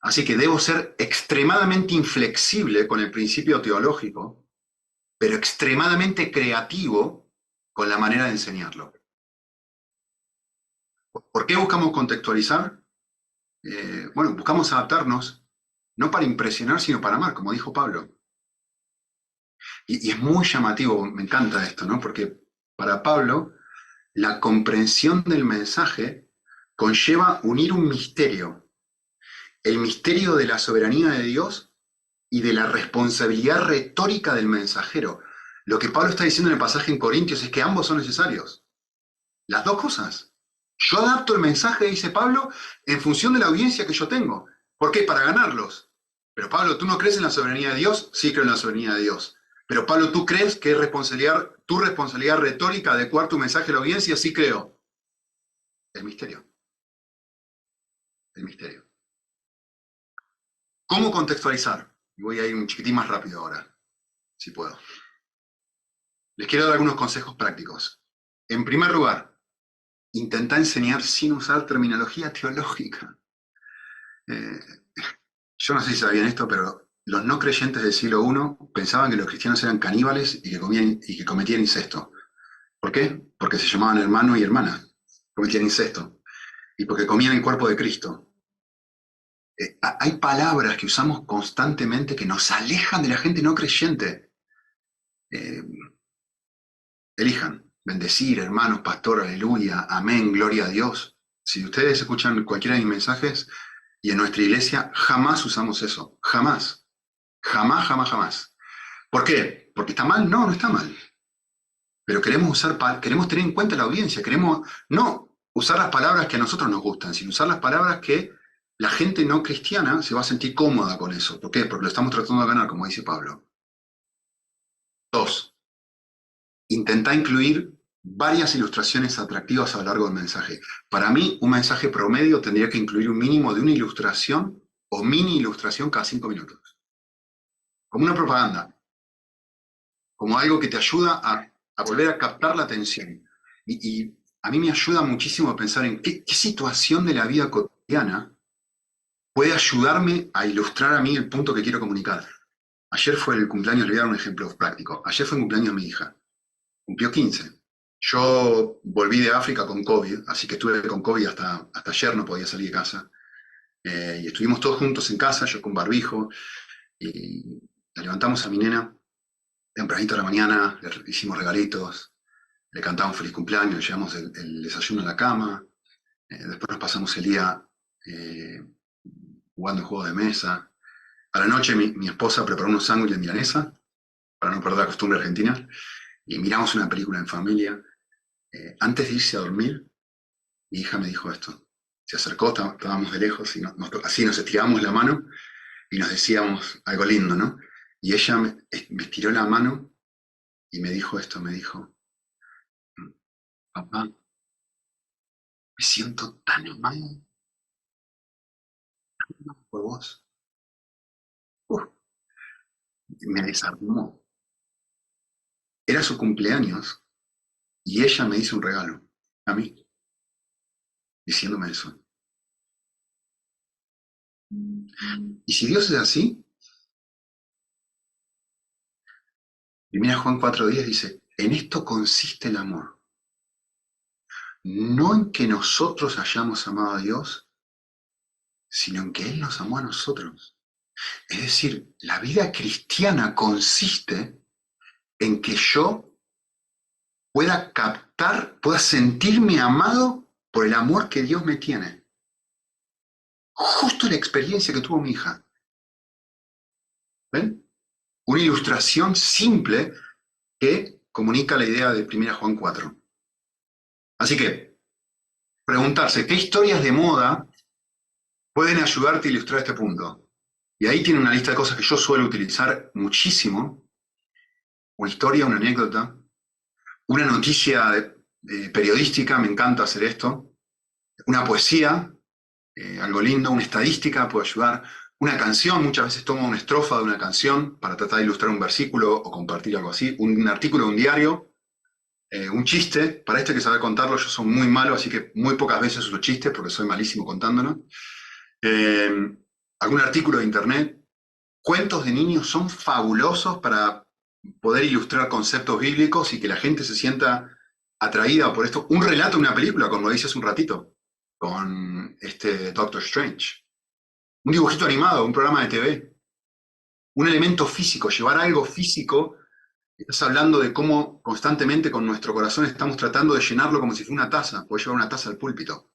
Así que debo ser extremadamente inflexible con el principio teológico, pero extremadamente creativo con la manera de enseñarlo. ¿Por qué buscamos contextualizar? Bueno, buscamos adaptarnos, no para impresionar, sino para amar, como dijo Pablo. Y es muy llamativo, me encanta esto, ¿no? Porque para Pablo, la comprensión del mensaje conlleva unir un misterio, el misterio de la soberanía de Dios y de la responsabilidad retórica del mensajero. Lo que Pablo está diciendo en el pasaje en Corintios es que ambos son necesarios. Las dos cosas. Yo adapto el mensaje, dice Pablo, en función de la audiencia que yo tengo. ¿Por qué? Para ganarlos. Pero Pablo, ¿tú no crees en la soberanía de Dios? Sí creo en la soberanía de Dios. Pero Pablo, ¿tú crees que es tu responsabilidad retórica adecuar tu mensaje a la audiencia? Sí creo. El misterio. El misterio. ¿Cómo contextualizar? Y voy a ir un chiquitín más rápido ahora, si puedo. Les quiero dar algunos consejos prácticos. En primer lugar, intenta enseñar sin usar terminología teológica. Eh, yo no sé si sabían esto, pero los no creyentes del siglo I pensaban que los cristianos eran caníbales y que cometían incesto. ¿Por qué? Porque se llamaban hermano y hermana, cometían incesto, y porque comían el cuerpo de Cristo. Hay palabras que usamos constantemente que nos alejan de la gente no creyente. Eh, Elijan, bendecir, hermanos, pastor, aleluya, amén, gloria a Dios. Si ustedes escuchan cualquiera de mis mensajes, y en nuestra iglesia jamás usamos eso, jamás, jamás, jamás, jamás. ¿Por qué? ¿Porque está mal? No, no está mal. Pero queremos tener en cuenta la audiencia, queremos no usar las palabras que a nosotros nos gustan, sino usar las palabras que la gente no cristiana se va a sentir cómoda con eso. ¿Por qué? Porque lo estamos tratando de ganar, como dice Pablo. Dos, intenta incluir varias ilustraciones atractivas a lo largo del mensaje. Para mí, un mensaje promedio tendría que incluir un mínimo de una ilustración o mini ilustración cada 5 minutos. Como una propaganda, como algo que te ayuda a volver a captar la atención. Y a mí me ayuda muchísimo a pensar en qué situación de la vida cotidiana puede ayudarme a ilustrar a mí el punto que quiero comunicar. Ayer fue el cumpleaños, le voy a dar un ejemplo práctico. Ayer fue el cumpleaños de mi hija. Cumplió 15. Yo volví de África con COVID, así que estuve con COVID hasta ayer, no podía salir de casa. Y estuvimos todos juntos en casa, yo con barbijo, y la levantamos a mi nena tempranito a la mañana, le hicimos regalitos, le cantamos feliz cumpleaños, le llevamos el desayuno a la cama, después nos pasamos el día eh, jugando juegos de mesa. A la noche mi esposa preparó unos sándwiches de milanesa, para no perder la costumbre argentina, y miramos una película en familia. Antes de irse a dormir, mi hija me dijo esto. Se acercó, estábamos de lejos, y así nos estirábamos la mano y nos decíamos algo lindo, ¿no? Y ella me estiró la mano y me dijo esto, me dijo, papá, me siento tan mal por vos. Uf, me desarmó. Era su cumpleaños y ella me hizo un regalo a mí, diciéndome eso. Y si Dios es así, 1 Juan 4:10 dice, en esto consiste el amor. No en que nosotros hayamos amado a Dios, sino en que Él nos amó a nosotros. Es decir, la vida cristiana consiste en que yo pueda captar, pueda sentirme amado por el amor que Dios me tiene. Justo la experiencia que tuvo mi hija. ¿Ven? Una ilustración simple que comunica la idea de 1 Juan 4. Así que, preguntarse, ¿qué historias de moda pueden ayudarte a ilustrar este punto? Y ahí tiene una lista de cosas que yo suelo utilizar muchísimo. Una historia, una anécdota, una noticia periodística, me encanta hacer esto. Una poesía, algo lindo, una estadística puede ayudar. Una canción, muchas veces tomo una estrofa de una canción para tratar de ilustrar un versículo o compartir algo así. Un artículo de un diario, un chiste. Para este hay que saber contarlo, yo soy muy malo, así que muy pocas veces uso chistes porque soy malísimo contándolo. Algún artículo de internet. Cuentos de niños son fabulosos para poder ilustrar conceptos bíblicos y que la gente se sienta atraída por esto. Un relato de una película, como lo dice hace un ratito, con este Doctor Strange. Un dibujito animado, un programa de TV. Un elemento físico, llevar algo físico. Estás hablando de cómo constantemente con nuestro corazón estamos tratando de llenarlo como si fuera una taza. Puedes llevar una taza al púlpito.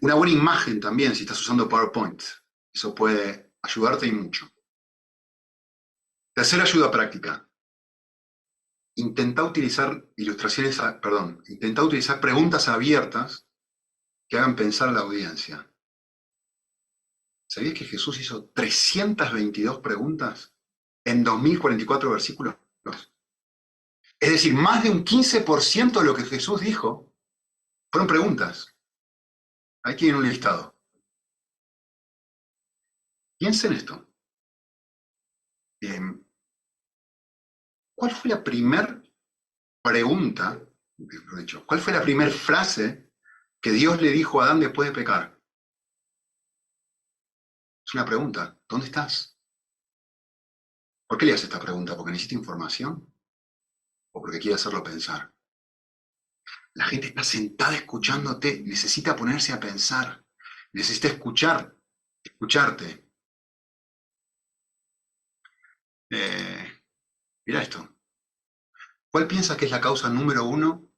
Una buena imagen también, si estás usando PowerPoint. Eso puede ayudarte y mucho. Tercera ayuda práctica. Intenta utilizar intenta utilizar preguntas abiertas que hagan pensar a la audiencia. ¿Sabías que Jesús hizo 322 preguntas en 2044 versículos. Es decir, más de un 15% de lo que Jesús dijo fueron preguntas. Ahí tienen un listado. Piensen esto. ¿Cuál fue la primera pregunta, mejor dicho, cuál fue la primera frase que Dios le dijo a Adán después de pecar? Es una pregunta. ¿Dónde estás? ¿Por qué le hace esta pregunta? ¿Porque necesita información? ¿O porque quiere hacerlo pensar? La gente está sentada escuchándote, necesita ponerse a pensar, necesita escucharte. Mira esto. ¿Cuál piensa que es la causa número 1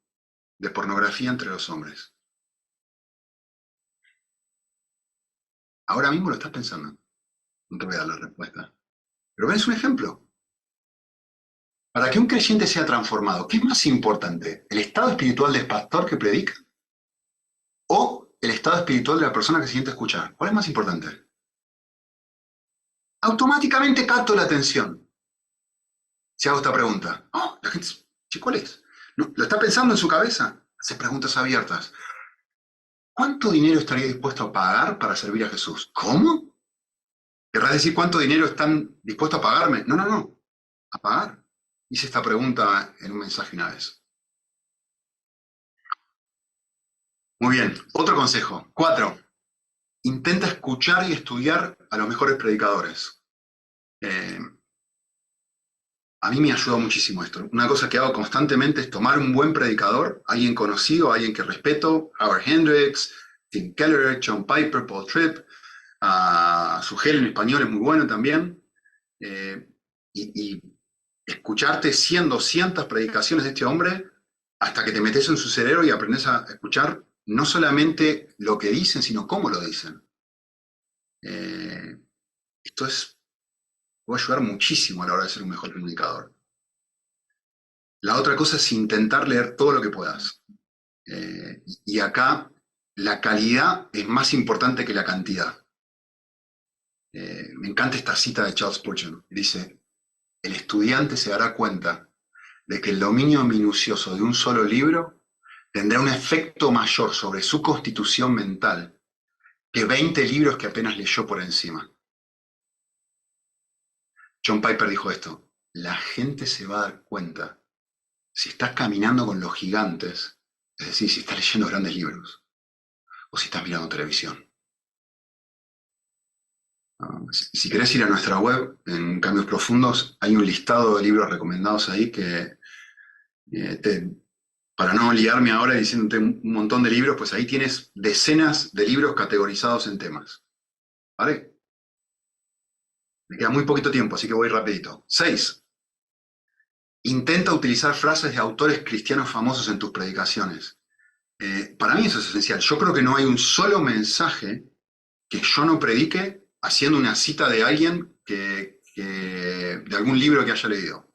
de pornografía entre los hombres? Ahora mismo lo estás pensando. No te voy a dar la respuesta. Pero ves un ejemplo. Para que un creyente sea transformado, ¿qué es más importante? ¿El estado espiritual del pastor que predica? ¿O el estado espiritual de la persona que se siente a escuchar? ¿Cuál es más importante? Automáticamente capto la atención. Si hago esta pregunta. Oh, la gente, ¿sí, cuál es? No, ¿lo está pensando en su cabeza? Hace preguntas abiertas. ¿Cuánto dinero estaría dispuesto a pagar para servir a Jesús? ¿Cómo? ¿Querrás decir cuánto dinero están dispuestos a pagarme? No, no, no. A pagar. Hice esta pregunta en un mensaje una vez. Muy bien. Otro consejo. 4. Intenta escuchar y estudiar a los mejores predicadores. A mí me ayuda muchísimo esto. Una cosa que hago constantemente es tomar un buen predicador, alguien conocido, alguien que respeto, Howard Hendricks, Tim Keller, John Piper, Paul Tripp, su gel en español es muy bueno también, y escucharte 100, 200 predicaciones de este hombre hasta que te metes en su cerebro y aprendes a escuchar no solamente lo que dicen, sino cómo lo dicen. Esto puede ayudar muchísimo a la hora de ser un mejor comunicador. La otra cosa es intentar leer todo lo que puedas. Y acá la calidad es más importante que la cantidad. Me encanta esta cita de Charles Spurgeon. Dice, el estudiante se dará cuenta de que el dominio minucioso de un solo libro tendrá un efecto mayor sobre su constitución mental que 20 libros que apenas leyó por encima. John Piper dijo esto, la gente se va a dar cuenta si estás caminando con los gigantes, es decir, si estás leyendo grandes libros, o si estás mirando televisión. Si querés ir a nuestra web, en Cambios Profundos, hay un listado de libros recomendados ahí que, para no liarme ahora diciéndote un montón de libros, pues ahí tienes decenas de libros categorizados en temas. ¿Vale? Me queda muy poquito tiempo, así que voy rapidito. 6. Intenta utilizar frases de autores cristianos famosos en tus predicaciones. Para mí eso es esencial. Yo creo que no hay un solo mensaje que yo no predique haciendo una cita de alguien de algún libro que haya leído.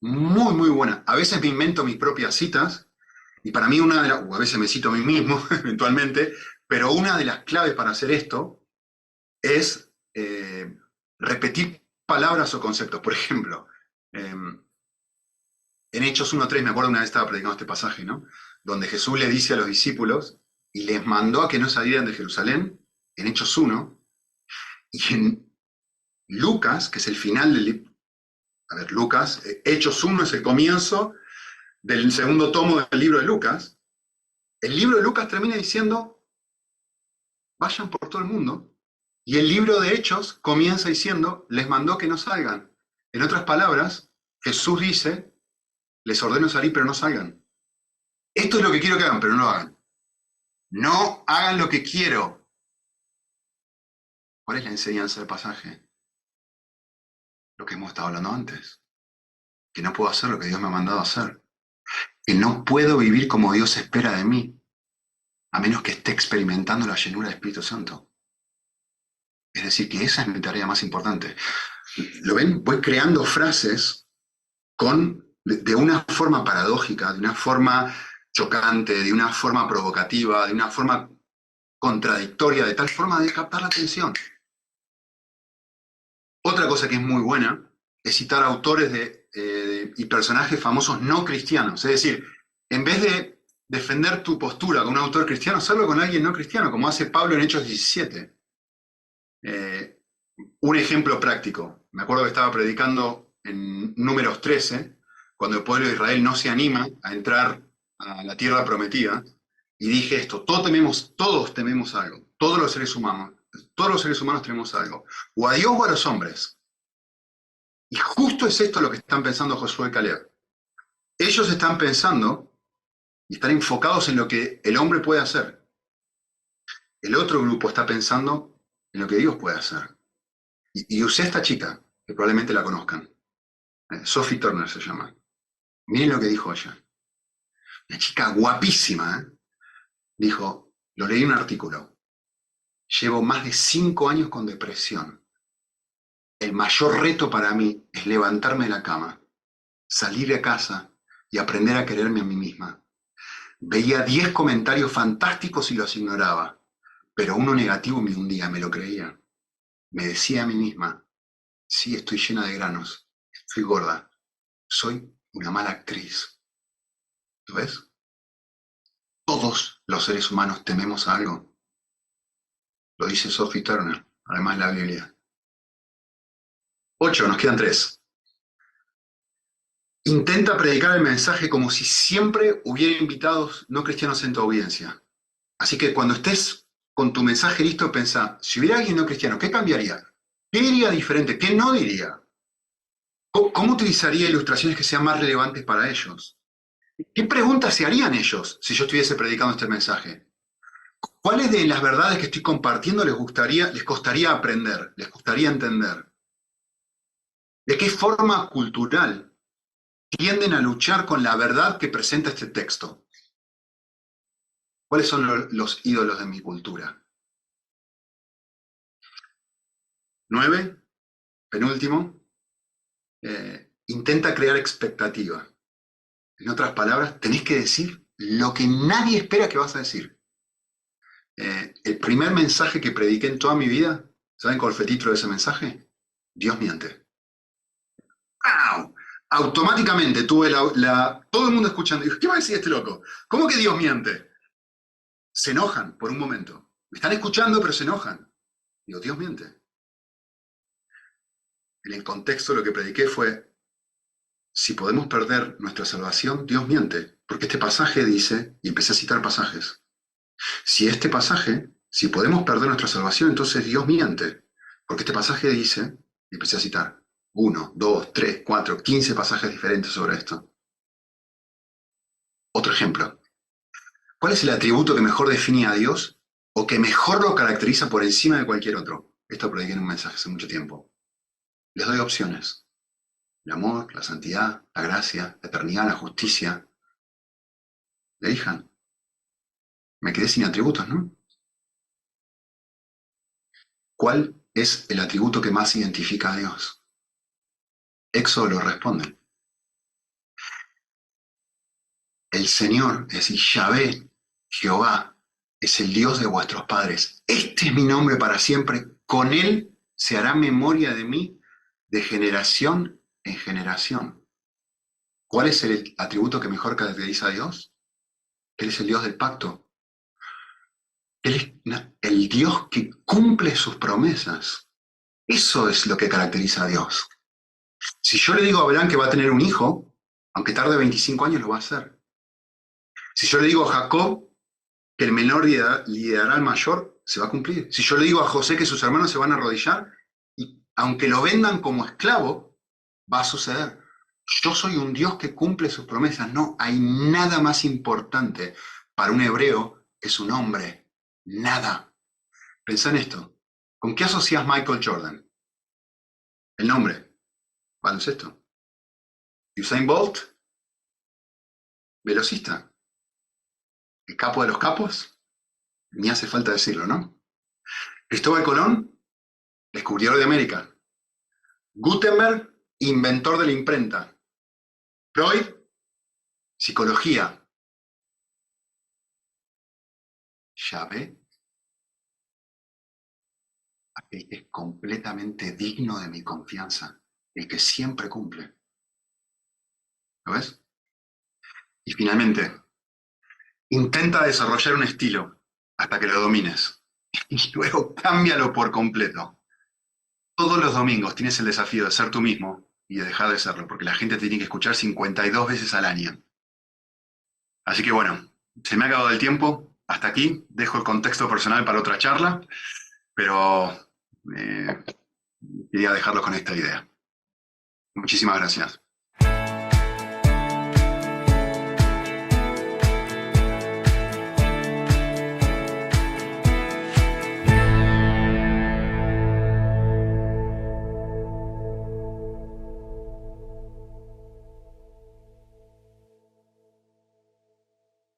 Muy, muy buena. A veces me invento mis propias citas, y para mí o a veces me cito a mí mismo, eventualmente, pero una de las claves para hacer esto es repetir palabras o conceptos. Por ejemplo, en Hechos 1:3, me acuerdo una vez estaba predicando este pasaje, ¿no? Donde Jesús le dice a los discípulos, y les mandó a que no salieran de Jerusalén, en Hechos 1, y en Lucas, que es el final del libro, a ver, Lucas, Hechos 1 es el comienzo del segundo tomo del libro de Lucas. El libro de Lucas termina diciendo, vayan por todo el mundo. Y el libro de Hechos comienza diciendo, les mandó que no salgan. En otras palabras, Jesús dice, les ordeno salir, pero no salgan. Esto es lo que quiero que hagan, pero no lo hagan. No hagan lo que quiero. ¿Cuál es la enseñanza del pasaje? Lo que hemos estado hablando antes. Que no puedo hacer lo que Dios me ha mandado a hacer. Que no puedo vivir como Dios espera de mí, a menos que esté experimentando la llenura del Espíritu Santo. Es decir, que esa es mi tarea más importante. ¿Lo ven? Voy creando frases de una forma paradójica, de una forma chocante, de una forma provocativa, de una forma contradictoria, de tal forma de captar la atención. Otra cosa que es muy buena es citar autores y personajes famosos no cristianos. Es decir, en vez de defender tu postura con un autor cristiano, hacerlo con alguien no cristiano, como hace Pablo en Hechos 17. Un ejemplo práctico. Me acuerdo que estaba predicando en Números 13, cuando el pueblo de Israel no se anima a entrar a la tierra prometida, y dije esto: todos tememos algo, todos los seres humanos tenemos algo, o a Dios o a los hombres. Y justo es esto lo que están pensando Josué y Caleb. Ellos están pensando y están enfocados en lo que el hombre puede hacer. El otro grupo está pensando en lo que Dios puede hacer. Y usé a esta chica, que probablemente la conozcan. Sophie Turner se llama. Miren lo que dijo ella. Una chica guapísima, ¿eh? Dijo, lo leí en un artículo: llevo más de 5 años con depresión. El mayor reto para mí es levantarme de la cama, salir de casa y aprender a quererme a mí misma. Veía 10 comentarios fantásticos y los ignoraba, pero uno negativo me hundía, me lo creía. Me decía a mí misma, sí, estoy llena de granos, estoy gorda, soy una mala actriz. ¿Lo ves? Todos los seres humanos tememos a algo. Lo dice Sophie Turner, además la Biblia. 8, nos quedan 3. Intenta predicar el mensaje como si siempre hubiera invitados no cristianos en tu audiencia. Así que cuando estés con tu mensaje listo, pensá, si hubiera alguien no cristiano, ¿qué cambiaría? ¿Qué diría diferente? ¿Qué no diría? ¿Cómo utilizaría ilustraciones que sean más relevantes para ellos? ¿Qué preguntas se harían ellos si yo estuviese predicando este mensaje? ¿Cuáles de las verdades que estoy compartiendo les costaría aprender, les costaría entender? ¿De qué forma cultural tienden a luchar con la verdad que presenta este texto? ¿Cuáles son los ídolos de mi cultura? 9, penúltimo, intenta crear expectativa. En otras palabras, tenés que decir lo que nadie espera que vas a decir. El primer mensaje que prediqué en toda mi vida, ¿saben cuál fue el título de ese mensaje? Dios miente. ¡Wow! Automáticamente tuve todo el mundo escuchando. Digo, ¿qué va a decir este loco? ¿Cómo que Dios miente? Se enojan por un momento. Me están escuchando, pero se enojan. Digo, Dios miente. En el contexto lo que prediqué fue, si podemos perder nuestra salvación, Dios miente. Porque este pasaje dice, y empecé a citar pasajes, si podemos perder nuestra salvación, entonces Dios miente. Porque este pasaje dice, y empecé a citar, 1, 2, 3, 4, 15 pasajes diferentes sobre esto. Otro ejemplo. ¿Cuál es el atributo que mejor define a Dios o que mejor lo caracteriza por encima de cualquier otro? Esto prediqué en un mensaje hace mucho tiempo. Les doy opciones: el amor, la santidad, la gracia, la eternidad, la justicia. Elijan. Me quedé sin atributos, ¿no? ¿Cuál es el atributo que más identifica a Dios? Éxodo lo responde. El Señor, es decir, Yahvé, Jehová, es el Dios de vuestros padres. Este es mi nombre para siempre. Con él se hará memoria de mí de generación en generación. ¿Cuál es el atributo que mejor caracteriza a Dios? Él es el Dios del pacto. Él es el Dios que cumple sus promesas. Eso es lo que caracteriza a Dios. Si yo le digo a Abraham que va a tener un hijo, aunque tarde 25 años, lo va a hacer. Si yo le digo a Jacob que el menor liderará al mayor, se va a cumplir. Si yo le digo a José que sus hermanos se van a arrodillar, y aunque lo vendan como esclavo, va a suceder. Yo soy un Dios que cumple sus promesas. No hay nada más importante para un hebreo que su nombre. Nada. Pensá en esto. ¿Con qué asocias Michael Jordan? El nombre. Baloncesto. Usain Bolt. Velocista. El capo de los capos. Ni hace falta decirlo, ¿no? Cristóbal Colón, descubridor de América. Gutenberg, inventor de la imprenta. Freud, psicología. Yahvé, aquel que es completamente digno de mi confianza. el que siempre cumple. ¿Lo ves? Y finalmente, intenta desarrollar un estilo hasta que lo domines. Y luego cámbialo por completo. Todos los domingos tienes el desafío de ser tú mismo y de dejar de serlo, porque la gente te tiene que escuchar 52 veces al año. Así que bueno, se me ha acabado el tiempo. Hasta aquí. Dejo el contexto personal para otra charla, pero quería dejarlo con esta idea. Muchísimas gracias.